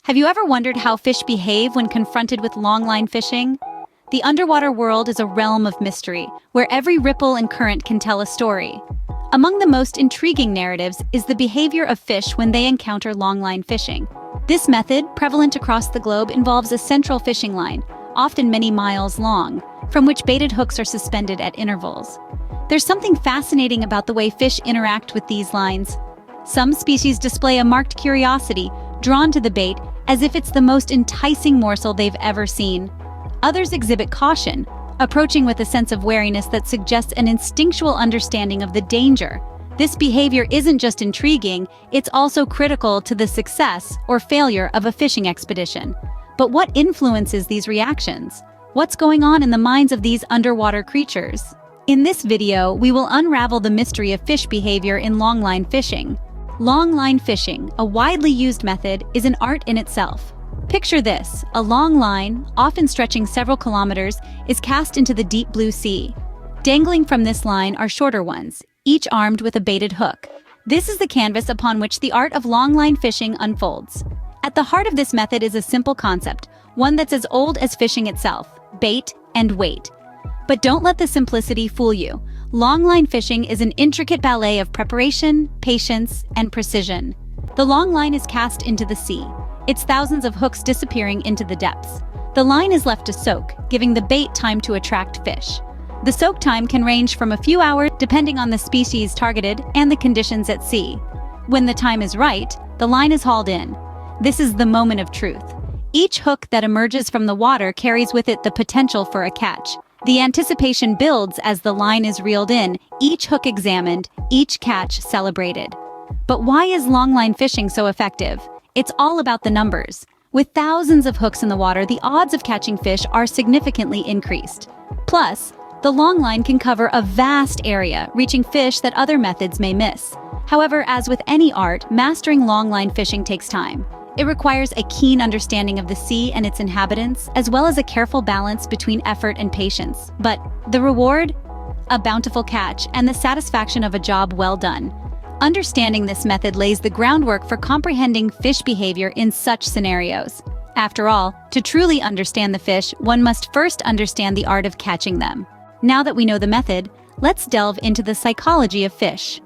Have you ever wondered how fish behave when confronted with longline fishing? The underwater world is a realm of mystery, where every ripple and current can tell a story. Among the most intriguing narratives is the behavior of fish when they encounter longline fishing. This method, prevalent across the globe, involves a central fishing line, often many miles long, from which baited hooks are suspended at intervals. There's something fascinating about the way fish interact with these lines. Some species display a marked curiosity, drawn to the bait as if it's the most enticing morsel they've ever seen. Others exhibit caution, approaching with a sense of wariness that suggests an instinctual understanding of the danger. This behavior isn't just intriguing, it's also critical to the success or failure of a fishing expedition. But what influences these reactions? What's going on in the minds of these underwater creatures? In this video, we will unravel the mystery of fish behavior in longline fishing. Longline fishing, a widely used method, is an art in itself. Picture this: a long line, often stretching several kilometers, is cast into the deep blue sea. Dangling from this line are shorter ones, each armed with a baited hook. This is the canvas upon which the art of longline fishing unfolds. At the heart of this method is a simple concept, one that's as old as fishing itself: bait and weight. But don't let the simplicity fool you. Longline fishing is an intricate ballet of preparation, patience, and precision. The long line is cast into the sea, its thousands of hooks disappearing into the depths. The line is left to soak, giving the bait time to attract fish. The soak time can range from a few hours depending on the species targeted and the conditions at sea. When the time is right, the line is hauled in. This is the moment of truth. Each hook that emerges from the water carries with it the potential for a catch. The anticipation builds as the line is reeled in, each hook examined, each catch celebrated. But why is longline fishing so effective? It's all about the numbers. With thousands of hooks in the water, the odds of catching fish are significantly increased. Plus, the long line can cover a vast area, reaching fish that other methods may miss. However, as with any art, mastering longline fishing takes time. It requires a keen understanding of the sea and its inhabitants, as well as a careful balance between effort and patience. But the reward? A bountiful catch and the satisfaction of a job well done. Understanding this method lays the groundwork for comprehending fish behavior in such scenarios. After all, to truly understand the fish, one must first understand the art of catching them. Now that we know the method, let's delve into the psychology of fish.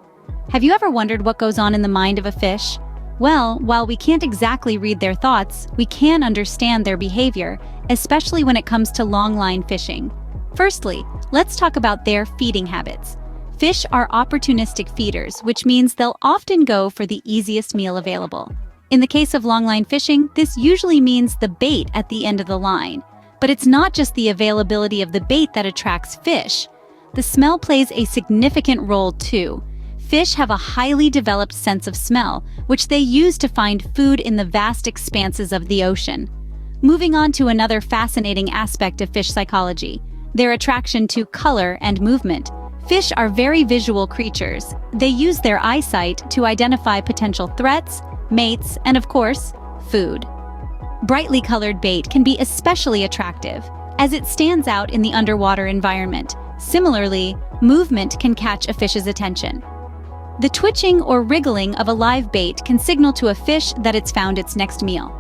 Have you ever wondered what goes on in the mind of a fish? Well, while we can't exactly read their thoughts, we can understand their behavior, especially when it comes to longline fishing. Firstly, let's talk about their feeding habits. Fish are opportunistic feeders, which means they'll often go for the easiest meal available. In the case of longline fishing, this usually means the bait at the end of the line. But it's not just the availability of the bait that attracts fish. The smell plays a significant role too. Fish have a highly developed sense of smell, which they use to find food in the vast expanses of the ocean. Moving on to another fascinating aspect of fish psychology, their attraction to color and movement. Fish are very visual creatures. They use their eyesight to identify potential threats, mates, and of course, food. Brightly colored bait can be especially attractive, as it stands out in the underwater environment. Similarly, movement can catch a fish's attention. The twitching or wriggling of a live bait can signal to a fish that it's found its next meal.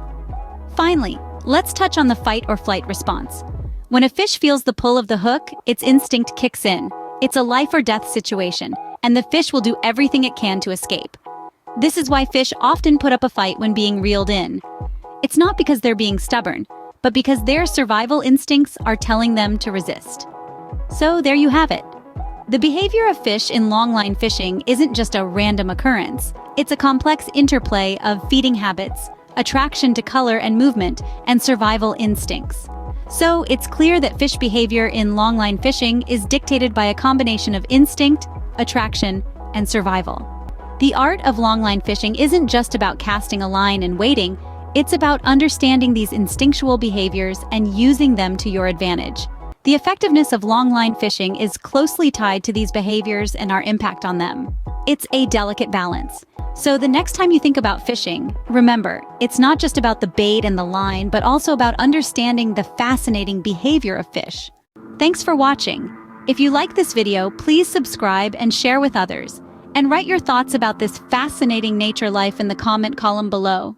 Finally, let's touch on the fight or flight response. When a fish feels the pull of the hook, its instinct kicks in. It's a life or death situation, and the fish will do everything it can to escape. This is why fish often put up a fight when being reeled in. It's not because they're being stubborn, but because their survival instincts are telling them to resist. So there you have it. The behavior of fish in longline fishing isn't just a random occurrence. It's a complex interplay of feeding habits, attraction to color and movement, and survival instincts. So it's clear that fish behavior in longline fishing is dictated by a combination of instinct, attraction, and survival. The art of longline fishing isn't just about casting a line and waiting, it's about understanding these instinctual behaviors and using them to your advantage. The effectiveness of longline fishing is closely tied to these behaviors and our impact on them. It's a delicate balance. So the next time you think about fishing, remember, it's not just about the bait and the line, but also about understanding the fascinating behavior of fish. Thanks for watching. If you like this video, please subscribe and share with others. And write your thoughts about this fascinating nature life in the comment column below.